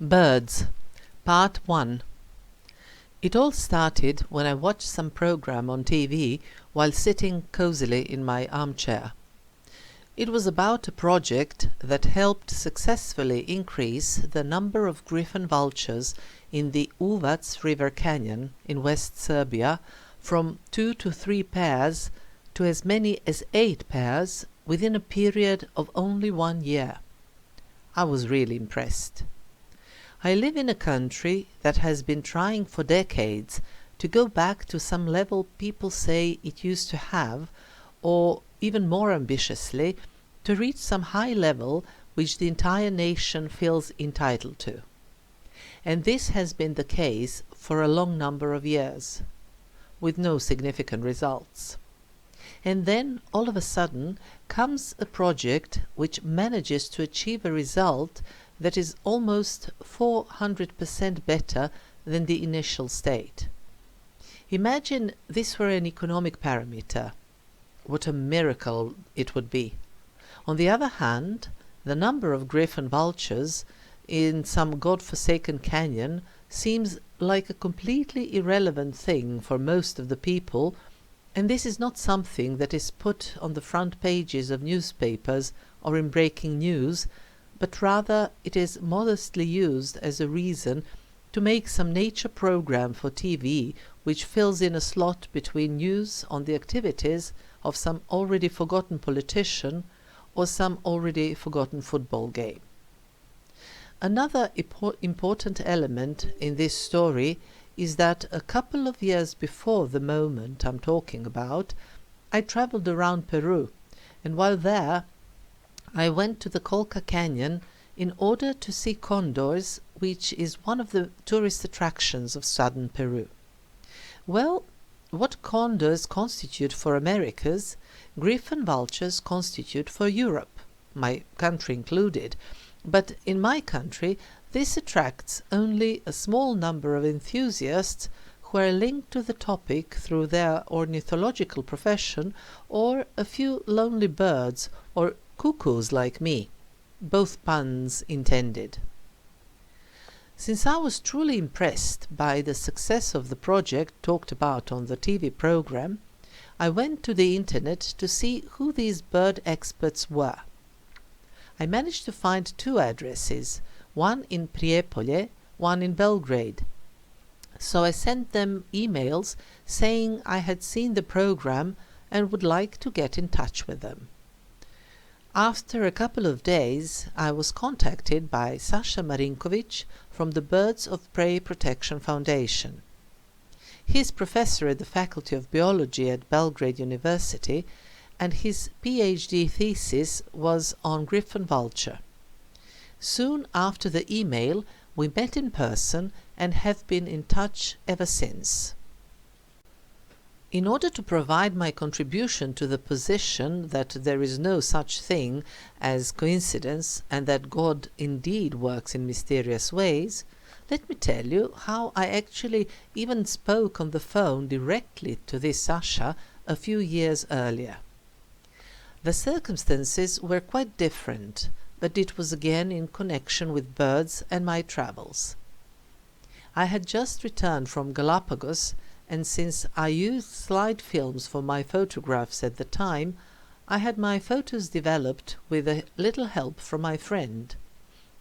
Birds, Part 1. It all started when I watched some program on TV while sitting cozily in my armchair. It was about a project that helped successfully increase the number of griffon vultures in the Uvac River Canyon in West Serbia from 2 to 3 pairs to as many as 8 pairs within a period of only 1 year. I was really impressed. I live in a country that has been trying for decades to go back to some level people say it used to have, or even more ambitiously, to reach some high level which the entire nation feels entitled to. And this has been the case for a long number of years, with no significant results. And then, all of a sudden, comes a project which manages to achieve a result that is almost 400% better than the initial state. Imagine this were an economic parameter. What a miracle it would be. On the other hand, the number of griffon vultures in some god-forsaken canyon seems like a completely irrelevant thing for most of the people, and this is not something that is put on the front pages of newspapers or in breaking news, but rather it is modestly used as a reason to make some nature program for TV which fills in a slot between news on the activities of some already forgotten politician or some already forgotten football game. Another important element in this story is that a couple of years before the moment I'm talking about, I traveled around Peru, and while there I went to the Colca Canyon in order to see condors, which is one of the tourist attractions of southern Peru. Well, what condors constitute for Americas, griffon vultures constitute for Europe, my country included, but in my country this attracts only a small number of enthusiasts who are linked to the topic through their ornithological profession, or a few lonely birds or cuckoos like me, both puns intended. Since I was truly impressed by the success of the project talked about on the TV program, I went to the internet to see who these bird experts were. I managed to find 2 addresses, one in Prijepolje, one in Belgrade. So I sent them emails saying I had seen the program and would like to get in touch with them. After a couple of days, I was contacted by Sasha Marinkovic from the Birds of Prey Protection Foundation. He is professor at the Faculty of Biology at Belgrade University, and his PhD thesis was on griffon vulture. Soon after the email, we met in person and have been in touch ever since. In order to provide my contribution to the position that there is no such thing as coincidence and that God indeed works in mysterious ways, let me tell you how I actually even spoke on the phone directly to this Sasha a few years earlier. The circumstances were quite different, but it was again in connection with birds and my travels. I had just returned from Galapagos, and since I used slide films for my photographs at the time, I had my photos developed with a little help from my friend.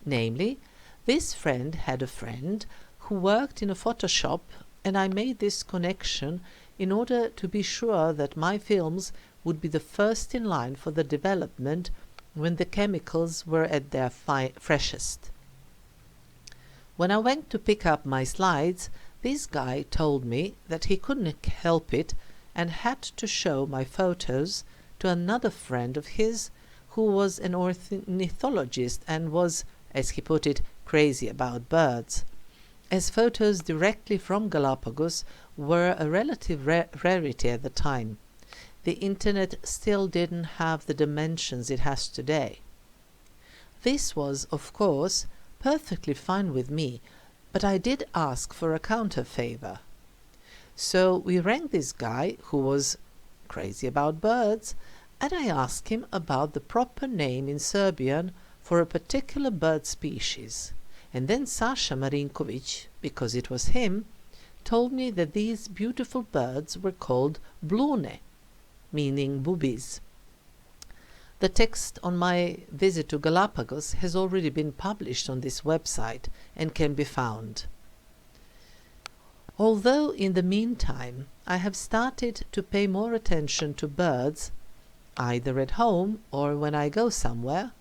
Namely, this friend had a friend who worked in a photo shop, and I made this connection in order to be sure that my films would be the first in line for the development when the chemicals were at their freshest. When I went to pick up my slides, this guy told me that he couldn't help it and had to show my photos to another friend of his who was an ornithologist and was, as he put it, crazy about birds. As photos directly from Galapagos were a relative rarity at the time, the internet still didn't have the dimensions it has today. This was, of course, perfectly fine with me, but I did ask for a counter favor. So we rang this guy who was crazy about birds, and I asked him about the proper name in Serbian for a particular bird species, and then Sasha Marinkovic, because it was him, told me that these beautiful birds were called blune, meaning boobies. The text on my visit to Galapagos has already been published on this website and can be found. Although in the meantime I have started to pay more attention to birds, either at home or when I go somewhere,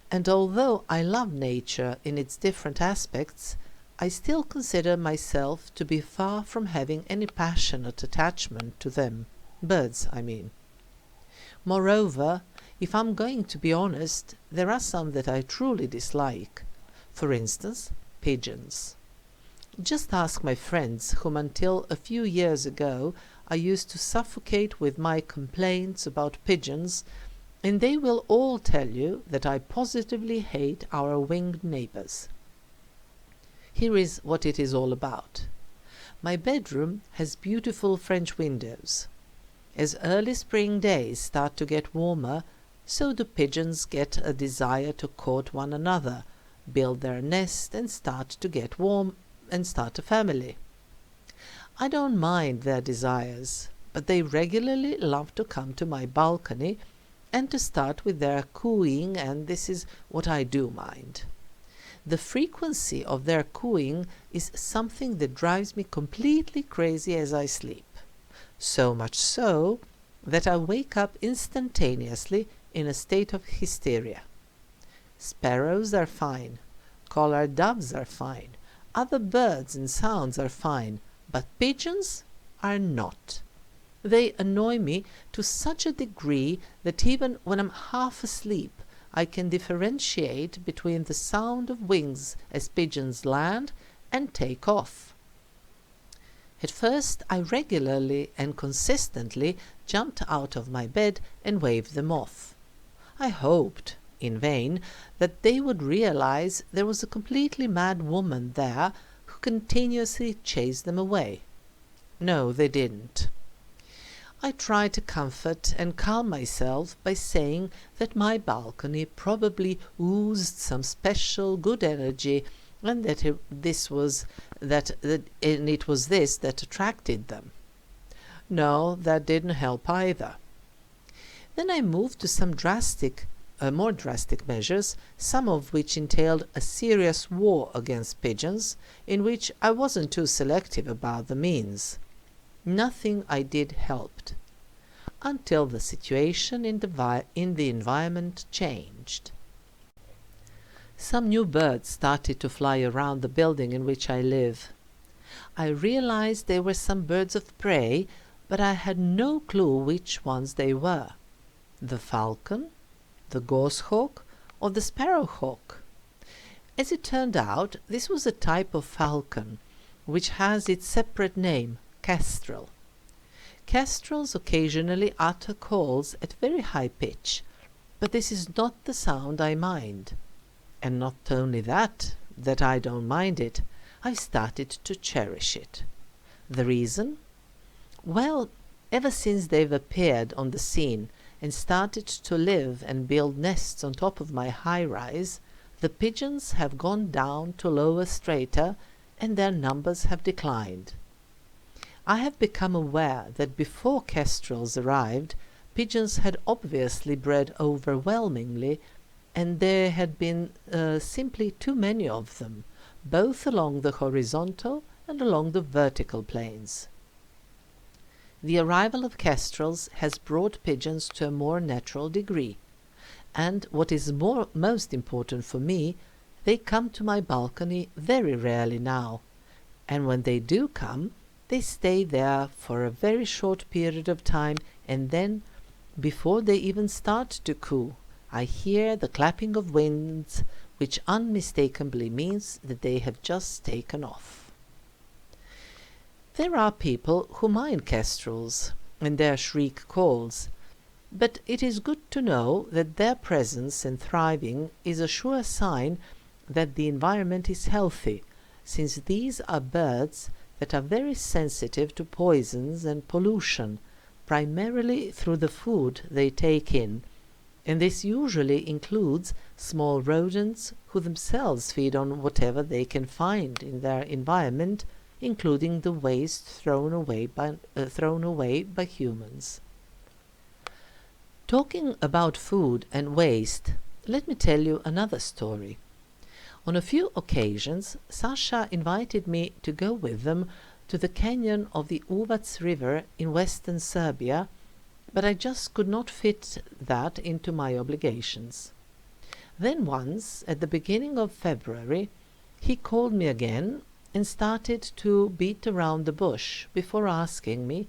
and although I love nature in its different aspects, I still consider myself to be far from having any passionate attachment to them, birds, I mean. Moreover, if I'm going to be honest, there are some that I truly dislike. For instance, pigeons. Just ask my friends, whom until a few years ago I used to suffocate with my complaints about pigeons, and they will all tell you that I positively hate our winged neighbors. Here is what it is all about. My bedroom has beautiful French windows. As early spring days start to get warmer, so do pigeons get a desire to court one another, build their nest and start to get warm and start a family. I don't mind their desires, but they regularly love to come to my balcony and to start with their cooing, and this is what I do mind. The frequency of their cooing is something that drives me completely crazy as I sleep. So much so that I wake up instantaneously in a state of hysteria. Sparrows are fine, collared doves are fine, other birds and sounds are fine, but pigeons are not. They annoy me to such a degree that even when I'm half asleep, I can differentiate between the sound of wings as pigeons land and take off. At first, I regularly and consistently jumped out of my bed and waved them off. I hoped, in vain, that they would realize there was a completely mad woman there who continuously chased them away. No, they didn't. I tried to comfort and calm myself by saying that my balcony probably oozed some special good energy, and that it was this that attracted them. No, that didn't help either. Then I moved to some more drastic measures, some of which entailed a serious war against pigeons, in which I wasn't too selective about the means. Nothing I did helped, until the situation in the environment changed. Some new birds started to fly around the building in which I live. I realized they were some birds of prey, but I had no clue which ones they were. The falcon, the goshawk, or the sparrowhawk. As it turned out, this was a type of falcon, which has its separate name, kestrel. Kestrels occasionally utter calls at very high pitch, but this is not the sound I mind. And not only that I don't mind it, I've started to cherish it. The reason? Well, ever since they've appeared on the scene and started to live and build nests on top of my high-rise, the pigeons have gone down to lower strata and their numbers have declined. I have become aware that before kestrels arrived, pigeons had obviously bred overwhelmingly, and there had been simply too many of them, both along the horizontal and along the vertical planes. The arrival of kestrels has brought pigeons to a more natural degree, and what is most important for me, they come to my balcony very rarely now, and when they do come, they stay there for a very short period of time, and then, before they even start to coo, I hear the clapping of wings, which unmistakably means that they have just taken off. There are people who mind kestrels and their shriek calls, but it is good to know that their presence and thriving is a sure sign that the environment is healthy, since these are birds that are very sensitive to poisons and pollution, primarily through the food they take in, and this usually includes small rodents who themselves feed on whatever they can find in their environment, including the waste thrown away by humans. Talking about food and waste, let me tell you another story. On a few occasions, Sasha invited me to go with them to the canyon of the Uvac River in western Serbia, but I just could not fit that into my obligations. Then once, at the beginning of February, he called me again and started to beat around the bush before asking me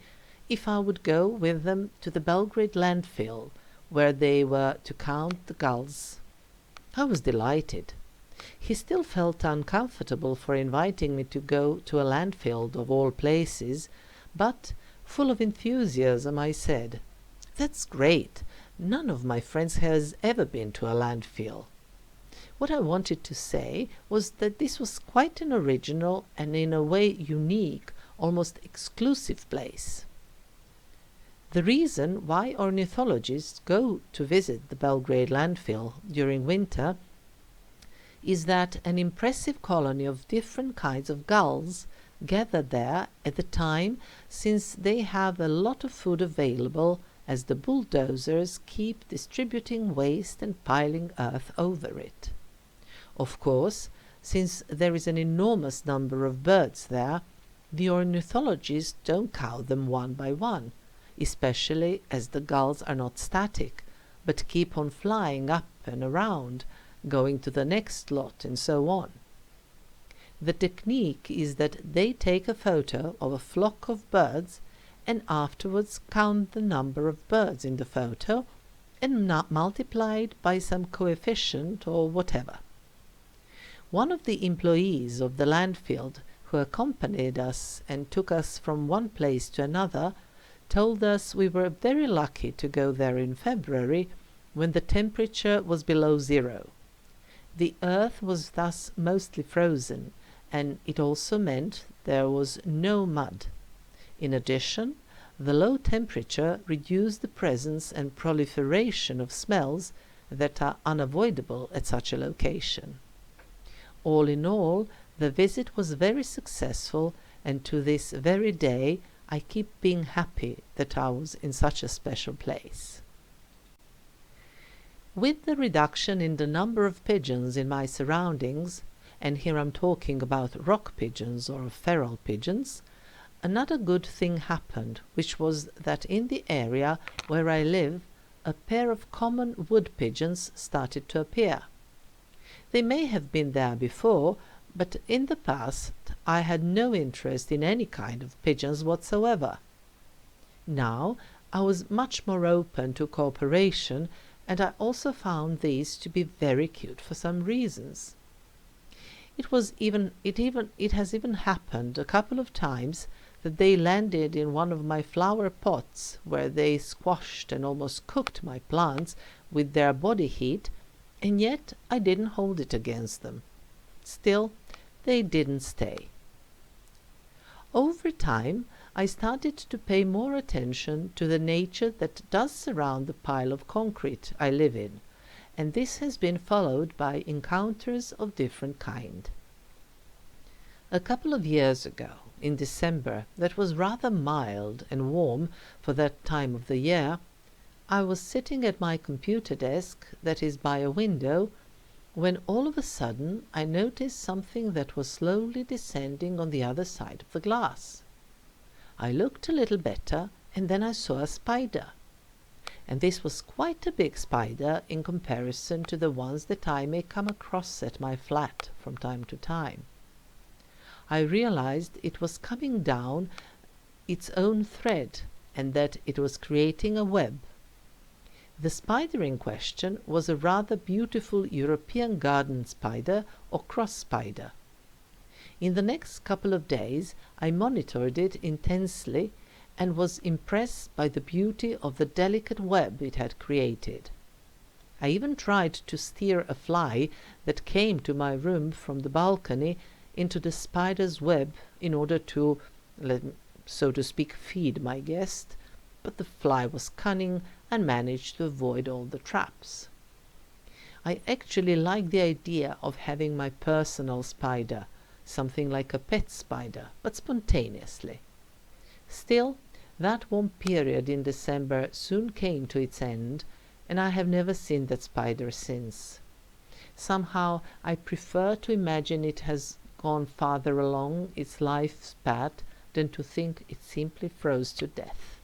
if I would go with them to the Belgrade landfill, where they were to count the gulls. I was delighted. He still felt uncomfortable for inviting me to go to a landfill of all places, but, full of enthusiasm, I said, "That's great. None of my friends has ever been to a landfill." What I wanted to say was that this was quite an original and in a way unique, almost exclusive place. The reason why ornithologists go to visit the Belgrade landfill during winter is that an impressive colony of different kinds of gulls gather there at the time, since they have a lot of food available as the bulldozers keep distributing waste and piling earth over it. Of course, since there is an enormous number of birds there, the ornithologists don't count them one by one, especially as the gulls are not static, but keep on flying up and around, going to the next lot, and so on. The technique is that they take a photo of a flock of birds and afterwards count the number of birds in the photo and multiply it by some coefficient or whatever. One of the employees of the landfill who accompanied us and took us from one place to another told us we were very lucky to go there in February, when the temperature was below zero. The earth was thus mostly frozen, and it also meant there was no mud. In addition, the low temperature reduced the presence and proliferation of smells that are unavoidable at such a location. All in all, the visit was very successful, and to this very day I keep being happy that I was in such a special place. With the reduction in the number of pigeons in my surroundings, and here I'm talking about rock pigeons or feral pigeons, another good thing happened, which was that in the area where I live, a pair of common wood pigeons started to appear. They may have been there before, but in the past I had no interest in any kind of pigeons whatsoever. Now I was much more open to cooperation, and I also found these to be very cute for some reasons. It has even happened a couple of times that they landed in one of my flower pots, where they squashed and almost cooked my plants with their body heat, and yet I didn't hold it against them. Still, they didn't stay. Over time, I started to pay more attention to the nature that does surround the pile of concrete I live in, and this has been followed by encounters of different kind. A couple of years ago, in December, that was rather mild and warm for that time of the year, I was sitting at my computer desk, that is by a window, when all of a sudden I noticed something that was slowly descending on the other side of the glass. I looked a little better, and then I saw a spider. And this was quite a big spider in comparison to the ones that I may come across at my flat from time to time. I realized it was coming down its own thread, and that it was creating a web. The spider in question was a rather beautiful European garden spider or cross spider. In the next couple of days I monitored it intensely and was impressed by the beauty of the delicate web it had created. I even tried to steer a fly that came to my room from the balcony into the spider's web in order to, so to speak, feed my guest, but the fly was cunning and managed to avoid all the traps. I actually like the idea of having my personal spider, something like a pet spider, but spontaneously. Still, that warm period in December soon came to its end, and I have never seen that spider since. Somehow I prefer to imagine it has gone farther along its life's path than to think it simply froze to death.